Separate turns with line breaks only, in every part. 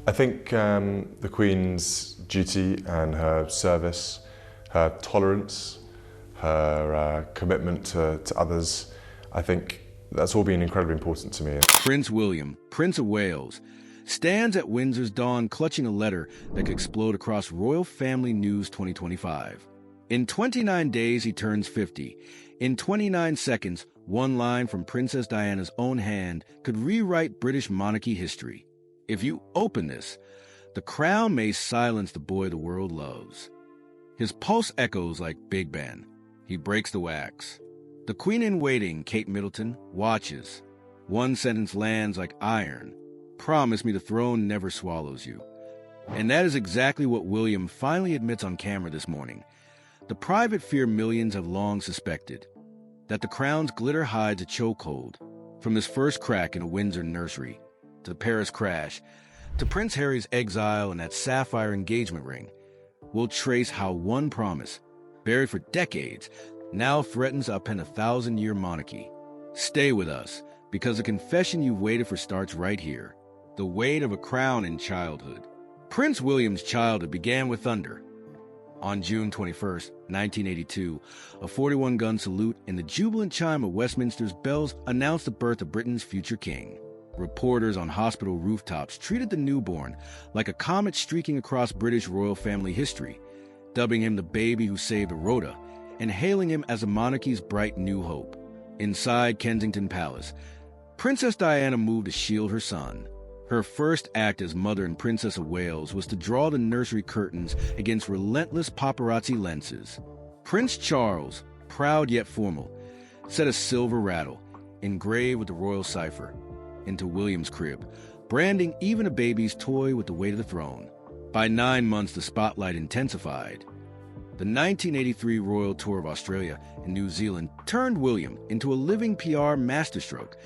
I think the Queen's duty and her service, her tolerance, her commitment to others, I think that's all been incredibly important to me.
Prince William, Prince of Wales, stands at Windsor's dawn clutching a letter that could explode across Royal Family News 2025. In 29 days, he turns 50. In 29 seconds, one line from Princess Diana's own hand could rewrite British monarchy history. If you open this, the crown may silence the boy the world loves. His pulse echoes like Big Ben. He breaks the wax. The Queen-in-Waiting, Kate Middleton, watches. One sentence lands like iron. Promise me the throne never swallows you. And that is exactly what William finally admits on camera this morning. The private fear millions have long suspected, that the crown's glitter hides a chokehold. From his first crack in a Windsor nursery, to the Paris crash, to Prince Harry's exile and that sapphire engagement ring, we'll trace how one promise, buried for decades, now threatens to upend a 1,000-year monarchy. Stay with us, because the confession you've waited for starts right here. The weight of a crown in childhood. Prince William's childhood began with thunder. On June 21, 1982, a 41-gun salute and the jubilant chime of Westminster's bells announced the birth of Britain's future king. Reporters on hospital rooftops treated the newborn like a comet streaking across British royal family history, dubbing him the baby who saved Rhoda and hailing him as the monarchy's bright new hope. Inside Kensington Palace, Princess Diana moved to shield her son. Her first act as mother and Princess of Wales was to draw the nursery curtains against relentless paparazzi lenses. Prince Charles, proud yet formal, set a silver rattle, engraved with the royal cipher, into William's crib, branding even a baby's toy with the weight of the throne. By 9 months, the spotlight intensified. The 1983 royal tour of Australia and New Zealand turned William into a living PR masterstroke,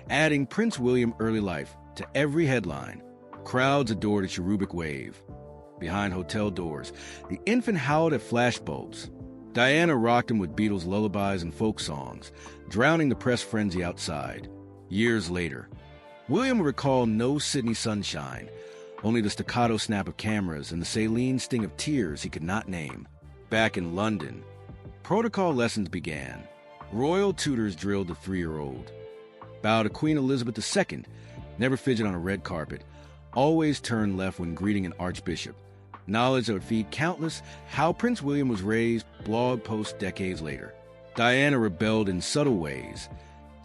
adding Prince William early life to every headline. Crowds adored a cherubic wave. Behind hotel doors, the infant howled at flashbulbs. Diana rocked him with Beatles lullabies and folk songs, drowning the press frenzy outside. Years later, William would recall no Sydney sunshine, only the staccato snap of cameras and the saline sting of tears he could not name. Back in London, protocol lessons began. Royal tutors drilled the 3-year-old. Bow to Queen Elizabeth II, never fidget on a red carpet, always turn left when greeting an archbishop. Knowledge that would feed countless How Prince William Was Raised blog posts decades later. Diana rebelled in subtle ways,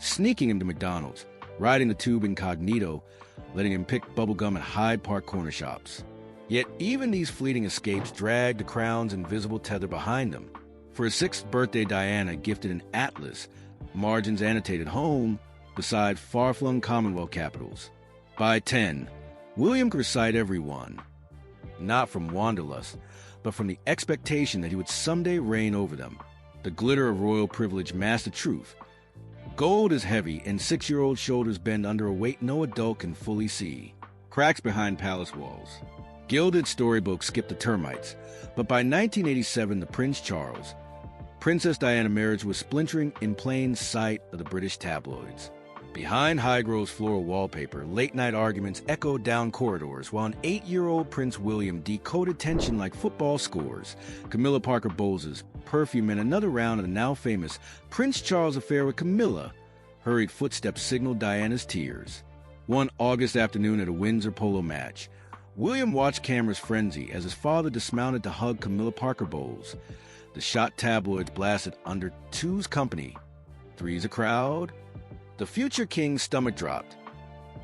sneaking him to McDonald's, riding the tube incognito, letting him pick bubblegum at Hyde Park corner shops. Yet even these fleeting escapes dragged the crown's invisible tether behind them. For his 6th birthday, Diana gifted an atlas, margins annotated home, beside far-flung Commonwealth capitals. By 10, William could recite every one, not from wanderlust, but from the expectation that he would someday reign over them. The glitter of royal privilege masked the truth. Gold is heavy, and 6-year-old shoulders bend under a weight no adult can fully see. Cracks behind palace walls. Gilded storybooks skip the termites, but by 1987, the Prince Charles, Princess Diana marriage was splintering in plain sight of the British tabloids. Behind Highgrove's floral wallpaper, late-night arguments echoed down corridors while an 8-year-old Prince William decoded tension like football scores. Camilla Parker Bowles's perfume and another round of the now-famous Prince Charles affair with Camilla. Hurried footsteps signaled Diana's tears. One August afternoon at a Windsor polo match, William watched cameras frenzy as his father dismounted to hug Camilla Parker Bowles. The shot tabloids blasted under two's company. Three's a crowd. The future king's stomach dropped.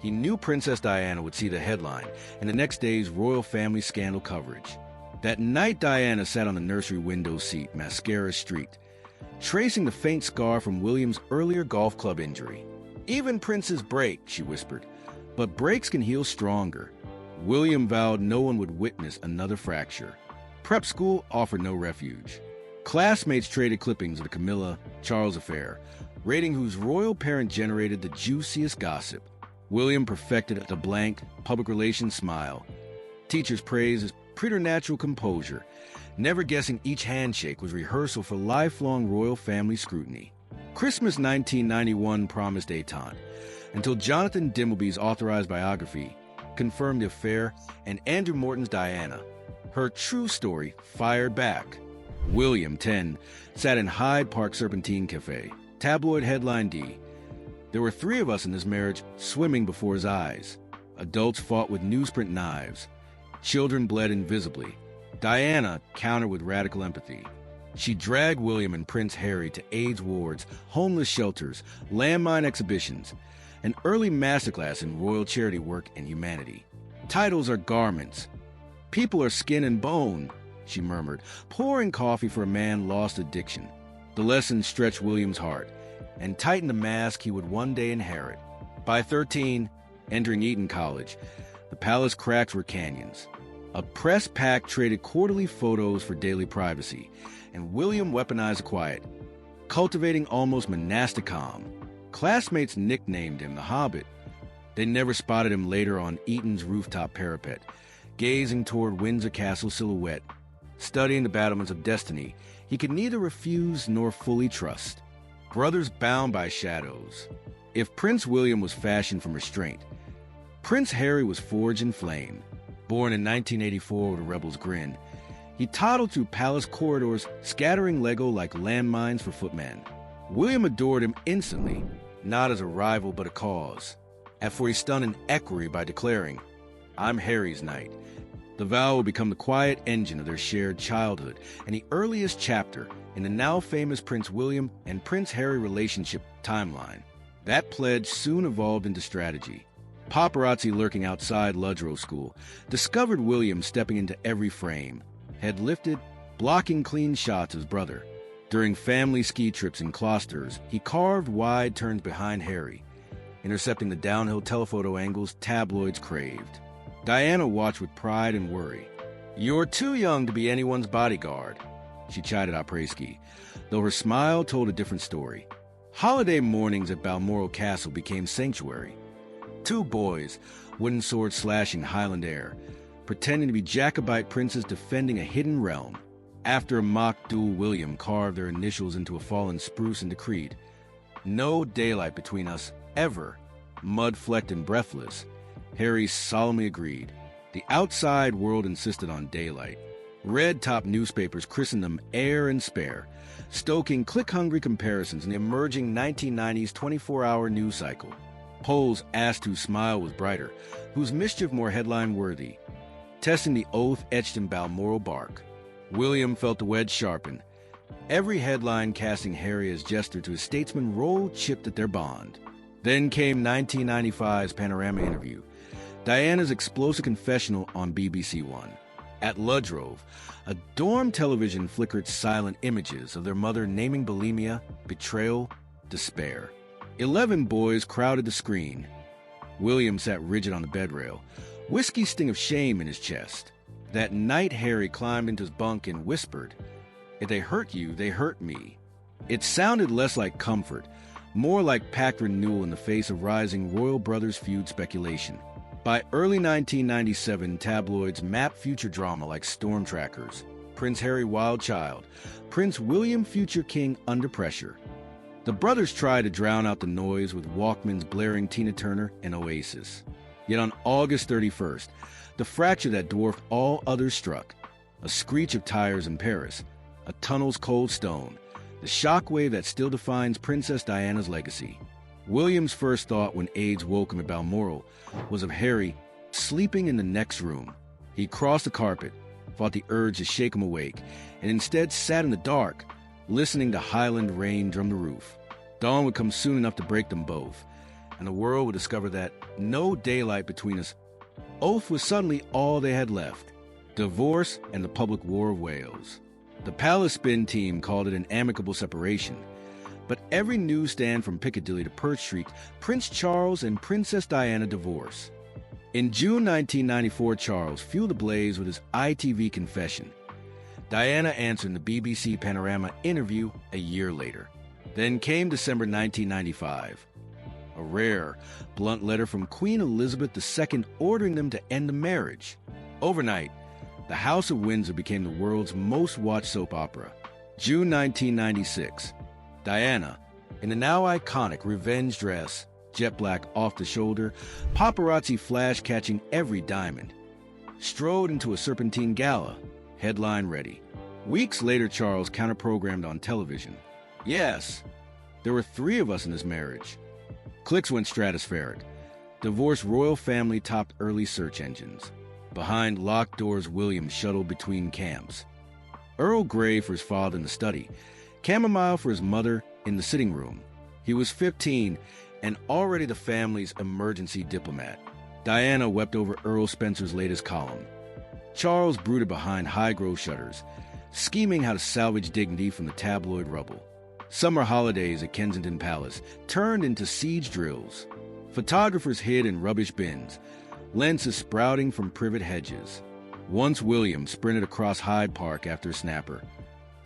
He knew Princess Diana would see the headline and the next day's royal family scandal coverage. That night, Diana sat on the nursery window seat, mascara streaked, tracing the faint scar from William's earlier golf club injury. Even princes break, she whispered, but breaks can heal stronger. William vowed no one would witness another fracture. Prep school offered no refuge. Classmates traded clippings of the Camilla-Charles affair, rating whose royal parent generated the juiciest gossip. William perfected the blank, public relations smile. Teachers praised his preternatural composure, never guessing each handshake was rehearsal for lifelong royal family scrutiny. Christmas 1991 promised détente, until Jonathan Dimbleby's authorized biography, confirmed the affair, and Andrew Morton's Diana, her true story, fired back. William, 10, sat in Hyde Park Serpentine Cafe. Tabloid headline D. There were 3 of us in this marriage swimming before his eyes. Adults fought with newsprint knives. Children bled invisibly. Diana countered with radical empathy. She dragged William and Prince Harry to AIDS wards, homeless shelters, landmine exhibitions, an early masterclass in royal charity work and humanity. Titles are garments. People are skin and bone, she murmured, pouring coffee for a man lost to addiction. The lesson stretched William's heart and tightened the mask he would one day inherit. By 13, entering Eton College, the palace cracks were canyons. A press pack traded quarterly photos for daily privacy, and William weaponized the quiet, cultivating almost monastic calm. Classmates nicknamed him the Hobbit. They never spotted him later on Eton's rooftop parapet, gazing toward Windsor Castle silhouette, studying the battlements of destiny he could neither refuse nor fully trust. Brothers bound by shadows. If Prince William was fashioned from restraint, Prince Harry was forged in flame. Born in 1984 with a rebel's grin, he toddled through palace corridors, scattering Lego like landmines for footmen. William adored him instantly, not as a rival but a cause. For he stunned an equerry by declaring, "I'm Harry's knight." The vow would become the quiet engine of their shared childhood and the earliest chapter in the now famous Prince William and Prince Harry relationship timeline. That pledge soon evolved into strategy. Paparazzi lurking outside Ludlow School discovered William stepping into every frame, head lifted, blocking clean shots of his brother. During family ski trips in Closters, he carved wide turns behind Harry, intercepting the downhill telephoto angles tabloids craved. Diana watched with pride and worry. "You're too young to be anyone's bodyguard," she chided Opresky, though her smile told a different story. Holiday mornings at Balmoral Castle became sanctuary. 2 boys, wooden swords slashing Highland air, pretending to be Jacobite princes defending a hidden realm. After a mock duel, William carved their initials into a fallen spruce and decreed, "No daylight between us, ever." Mud-flecked and breathless, Harry solemnly agreed. The outside world insisted on daylight. Red-top newspapers christened them Heir and Spare, stoking click-hungry comparisons in the emerging 1990s 24-hour news cycle. Polls asked whose smile was brighter, whose mischief more headline-worthy, testing the oath etched in Balmoral bark. William felt the wedge sharpen. Every headline casting Harry as jester to his statesman rolled chipped at their bond. Then came 1995's Panorama interview, Diana's explosive confessional on BBC One. At Ludlow, a dorm television flickered silent images of their mother naming bulimia, betrayal, despair. 11 boys crowded the screen. William sat rigid on the bedrail, whiskey sting of shame in his chest. That night Harry climbed into his bunk and whispered, "If they hurt you, they hurt me." It sounded less like comfort, more like pact renewal in the face of rising royal brothers feud speculation. By early 1997, tabloids mapped future drama like storm trackers. Prince Harry Wild Child, Prince William Future King Under Pressure. The brothers tried to drown out the noise with Walkman's blaring Tina Turner and Oasis. Yet on August 31st, the fracture that dwarfed all others struck. A screech of tires in Paris, a tunnel's cold stone, the shockwave that still defines Princess Diana's legacy. William's first thought when AIDS woke him at Balmoral was of Harry sleeping in the next room. He crossed the carpet, fought the urge to shake him awake, and instead sat in the dark, listening to Highland rain drum the roof. Dawn would come soon enough to break them both, and the world would discover that no daylight between us. Oath was suddenly all they had left. Divorce and the public war of Wales. The Palace spin team called it an amicable separation, but every newsstand from Piccadilly to Perch Street, Prince Charles and Princess Diana divorce. In June 1994, Charles fueled the blaze with his ITV confession. Diana answered in the BBC Panorama interview a year later. Then came December 1995. A rare, blunt letter from Queen Elizabeth II ordering them to end the marriage. Overnight, The House of Windsor became the world's most watched soap opera. June 1996. Diana, in the now iconic revenge dress, jet black off the shoulder, paparazzi flash catching every diamond. Strode into a serpentine gala, headline ready. Weeks later, Charles counter-programmed on television. Yes, there were 3 of us in this marriage. Clicks went stratospheric. Divorced royal family topped early search engines. Behind locked doors, William shuttled between camps. Earl Grey for his father in the study, chamomile for his mother in the sitting room. He was 15 and already the family's emergency diplomat. Diana wept over Earl Spencer's latest column. Charles brooded behind high-growth shutters, scheming how to salvage dignity from the tabloid rubble. Summer holidays at Kensington Palace turned into siege drills. Photographers hid in rubbish bins, lenses sprouting from privet hedges. Once William sprinted across Hyde Park after a snapper.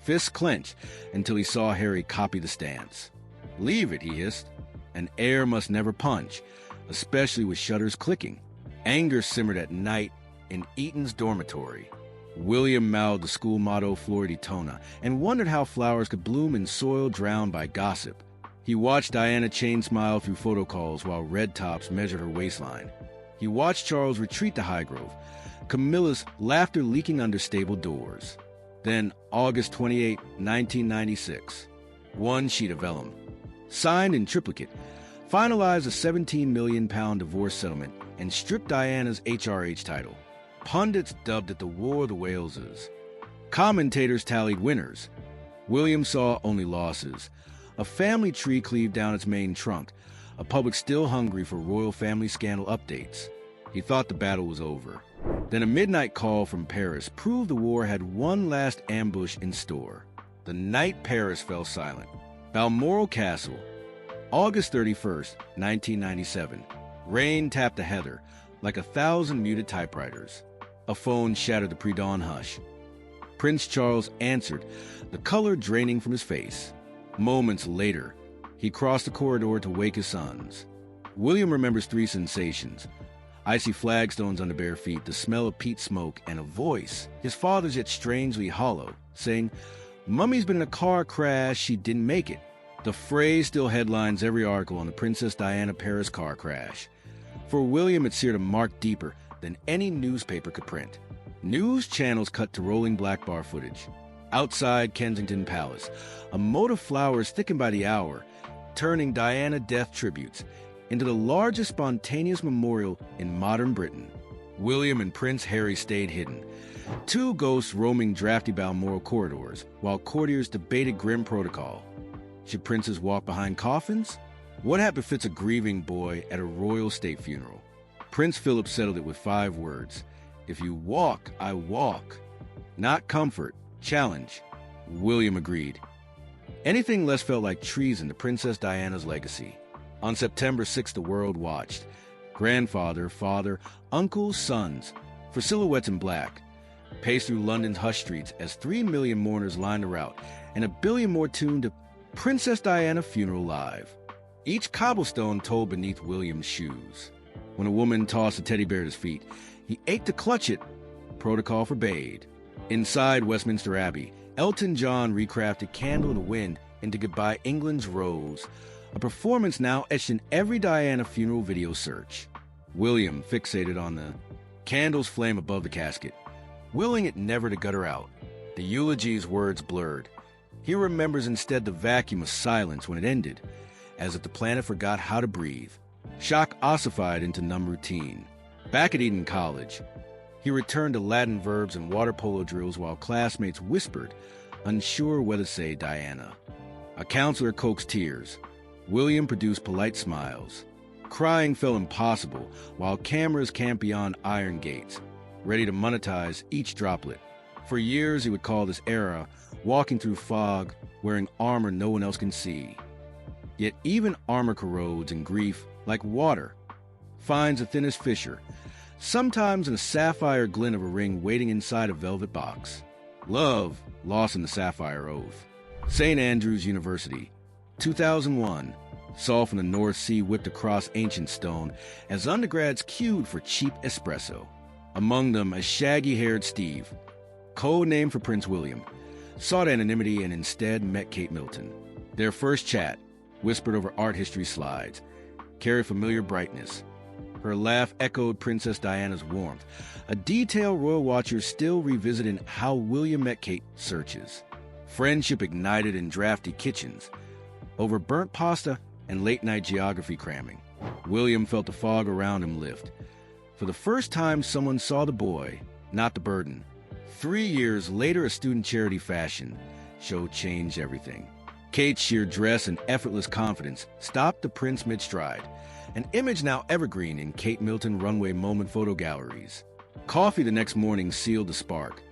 Fists clenched until he saw Harry copy the stance. "Leave it," he hissed. An heir must never punch, especially with shutters clicking. Anger simmered at night in Eton's dormitory. William mouthed the school motto Flor di Tona and wondered how flowers could bloom in soil drowned by gossip. He watched Diana chain smile through photo calls while red tops measured her waistline. He watched Charles retreat to Highgrove, Camilla's laughter leaking under stable doors. Then, August 28, 1996. One sheet of vellum. Signed in triplicate, finalized a £17 million divorce settlement and stripped Diana's HRH title. Pundits dubbed it the War of the Waleses. Commentators tallied winners. William saw only losses. A family tree cleaved down its main trunk, a public still hungry for royal family scandal updates. He thought the battle was over. Then a midnight call from Paris proved the war had one last ambush in store. The night Paris fell silent. Balmoral Castle, August 31st, 1997. Rain tapped the heather like 1,000 muted typewriters. A phone shattered the pre-dawn hush. Prince Charles answered, the color draining from his face. Moments later, he crossed the corridor to wake his sons. William remembers 3 sensations: icy flagstones under bare feet, the smell of peat smoke, and a voice, his father's yet strangely hollow, saying, "Mummy's been in a car crash, she didn't make it." The phrase still headlines every article on the Princess Diana Paris car crash. For William, it seared a mark deeper than any newspaper could print. News channels cut to rolling black bar footage. Outside Kensington Palace, a moat of flowers thickened by the hour, turning Diana death tributes into the largest spontaneous memorial in modern Britain. William and Prince Harry stayed hidden, 2 ghosts roaming drafty Balmoral corridors, while courtiers debated grim protocol. Should princes walk behind coffins? What hat befits a grieving boy at a royal state funeral? Prince Philip settled it with 5 words: "If you walk, I walk." Not comfort, challenge. William agreed. Anything less felt like treason to Princess Diana's legacy. On September 6th, the world watched. Grandfather, father, uncles, sons, for silhouettes in black, paced through London's hush streets as 3 million mourners lined the route and a billion more tuned to Princess Diana Funeral Live. Each cobblestone told beneath William's shoes. When a woman tossed a teddy bear at his feet, he ached to clutch it. Protocol forbade. Inside Westminster Abbey, Elton John recrafted Candle in the Wind into Goodbye England's Rose, a performance now etched in every Diana funeral video search. William fixated on the candle's flame above the casket, willing it never to gutter out. The eulogy's words blurred. He remembers instead the vacuum of silence when it ended, as if the planet forgot how to breathe. Shock ossified into numb routine. Back at Eton College, he returned to Latin verbs and water polo drills while classmates whispered, unsure whether to say Diana. A counselor coaxed tears. William produced polite smiles. Crying felt impossible while cameras camped beyond iron gates, ready to monetize each droplet. For years he would call this era walking through fog, wearing armor no one else can see. Yet even armor corrodes in grief like water, finds the thinnest fissure, sometimes in a sapphire glint of a ring waiting inside a velvet box. Love lost in the sapphire oath. St. Andrews University, 2001. Saw from the North Sea whipped across ancient stone as undergrads queued for cheap espresso. Among them, a shaggy-haired Steve, code name for Prince William, sought anonymity and instead met Kate Middleton. Their first chat, whispered over art history slides. carried familiar brightness. Her laugh echoed Princess Diana's warmth, a detail royal watchers still revisit in How William Met Kate searches. Friendship ignited in drafty kitchens, over burnt pasta and late-night geography cramming. William felt the fog around him lift. For the first time, someone saw the boy, not the burden. 3 years later, a student charity fashion show changed everything. Kate's sheer dress and effortless confidence stopped the prince mid-stride, an image now evergreen in Kate Middleton runway moment photo galleries. Coffee the next morning sealed the spark.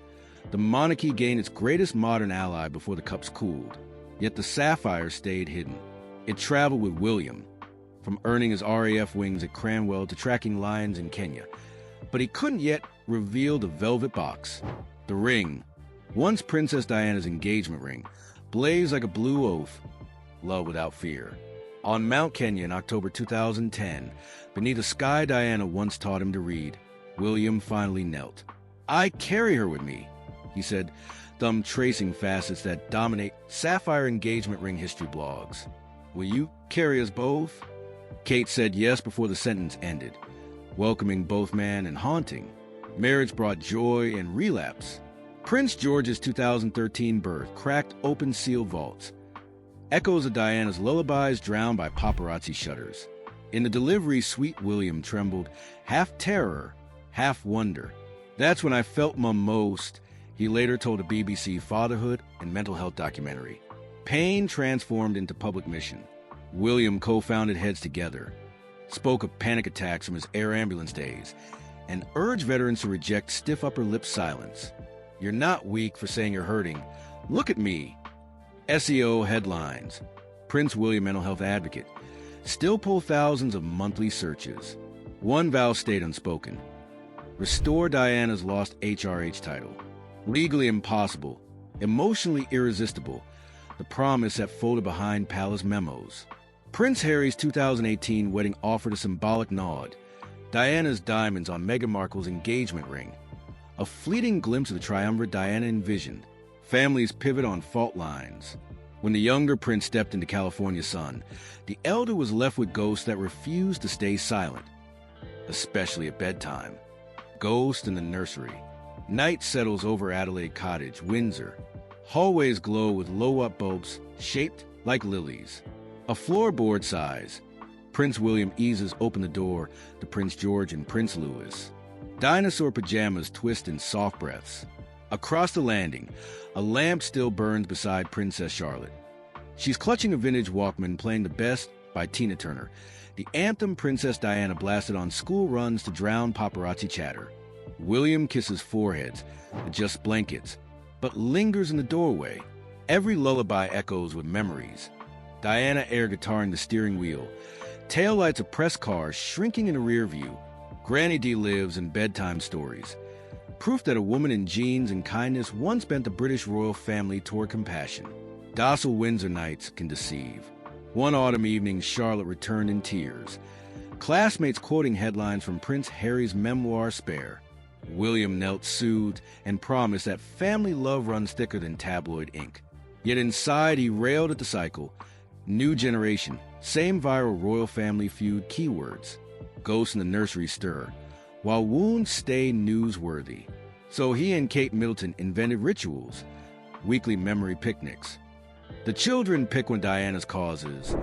The monarchy gained its greatest modern ally before the cups cooled, yet the sapphire stayed hidden. It traveled with William, from earning his RAF wings at Cranwell to tracking lions in Kenya. But he couldn't yet reveal the velvet box. The ring, once Princess Diana's engagement ring, blazed like a blue oath, love without fear. On Mount Kenya in October 2010, beneath a sky Diana once taught him to read, William finally knelt. "I carry her with me," he said, thumb tracing facets that dominate sapphire engagement ring history blogs. "Will you carry us both?" Kate said yes before the sentence ended, welcoming both man and haunting. Marriage brought joy and relapse. Prince George's 2013 birth cracked open seal vaults. Echoes of Diana's lullabies drowned by paparazzi shutters. In the delivery, sweet William trembled, half terror, half wonder. "That's when I felt Mum most," he later told a BBC fatherhood and mental health documentary. Pain transformed into public mission. William co-founded Heads Together, spoke of panic attacks from his air ambulance days, and urged veterans to reject stiff upper lip silence. "You're not weak for saying you're hurting. Look at me." SEO headlines. Prince William mental health advocate. Still pull thousands of monthly searches. One vow stayed unspoken. Restore Diana's lost HRH title. Legally impossible. Emotionally irresistible. The promise that folded behind palace memos. Prince Harry's 2018 wedding offered a symbolic nod. Diana's diamonds on Meghan Markle's engagement ring. A fleeting glimpse of the triumvirate Diana envisioned. Families pivot on fault lines. When the younger prince stepped into California sun, the elder was left with ghosts that refused to stay silent, especially at bedtime. Ghost in the nursery. Night settles over Adelaide Cottage, Windsor. Hallways glow with low-up bulbs shaped like lilies. A floorboard size. Prince William eases open the door to Prince George and Prince Louis. Dinosaur pajamas twist in soft breaths. Across the landing, a lamp still burns beside Princess Charlotte. She's clutching a vintage Walkman playing The Best by Tina Turner, the anthem Princess Diana blasted on school runs to drown paparazzi chatter. William kisses foreheads, adjusts blankets, but lingers in the doorway. Every lullaby echoes with memories. Diana air guitaring the steering wheel. Taillights of press cars shrinking in the rear view. Granny D lives in bedtime stories. Proof that a woman in jeans and kindness once bent the British royal family toward compassion. Docile Windsor nights can deceive. One autumn evening, Charlotte returned in tears. Classmates quoting headlines from Prince Harry's memoir Spare. William knelt soothed and promised that family love runs thicker than tabloid ink. Yet inside he railed at the cycle. New generation, same viral royal family feud keywords. Ghosts in the nursery stir, while wounds stay newsworthy. So he and Kate Middleton invented rituals, weekly memory picnics. The children pick when Diana's causes.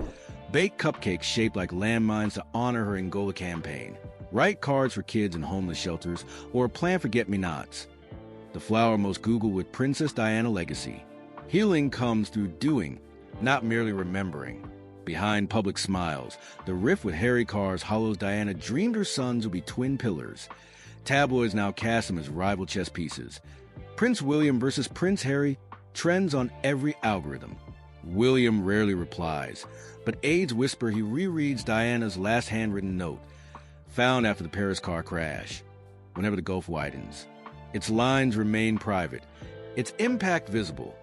Bake cupcakes shaped like landmines to honor her Angola campaign. Write cards for kids in homeless shelters, or plan forget-me-nots. The flower most Googled with Princess Diana legacy. Healing comes through doing, not merely remembering. Behind public smiles, the rift with Harry Carr's hollows Diana dreamed her sons would be twin pillars. Tabloids now cast them as rival chess pieces. Prince William versus Prince Harry trends on every algorithm. William rarely replies, but aides whisper he rereads Diana's last handwritten note, found after the Paris car crash, whenever the gulf widens. Its lines remain private, its impact visible.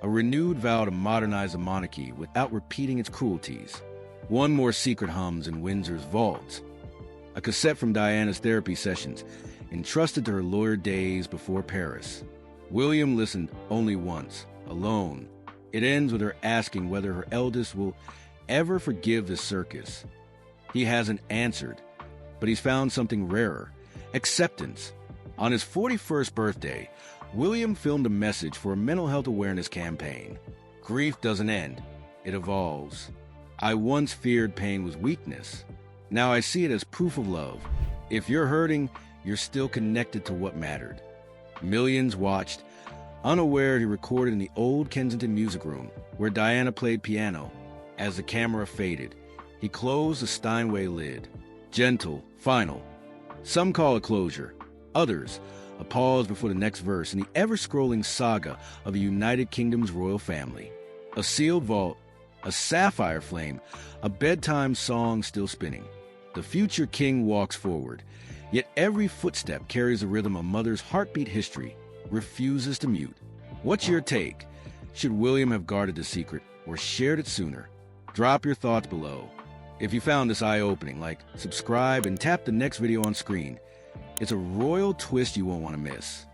A renewed vow to modernize the monarchy without repeating its cruelties. One more secret hums in Windsor's vaults. A cassette from Diana's therapy sessions, entrusted to her lawyer days before Paris. William listened only once, alone. It ends with her asking whether her eldest will ever forgive the circus. He hasn't answered, but he's found something rarer: acceptance. On his 41st birthday, William filmed a message for a mental health awareness campaign. Grief doesn't end, it evolves. I once feared pain was weakness. Now I see it as proof of love. If you're hurting, you're still connected to what mattered. Millions watched, unaware he recorded in the old Kensington Music Room, where Diana played piano. As the camera faded, he closed the Steinway lid. Gentle, final. Some call it closure. Others, a pause before the next verse in the ever-scrolling saga of the United Kingdom's royal family. A sealed vault, a sapphire flame, a bedtime song still spinning. The future king walks forward, yet every footstep carries the rhythm of mother's heartbeat history, refuses to mute. What's your take? Should William have guarded the secret or shared it sooner? Drop your thoughts below. If you found this eye-opening, subscribe and tap the next video on screen. It's a royal twist you won't want to miss.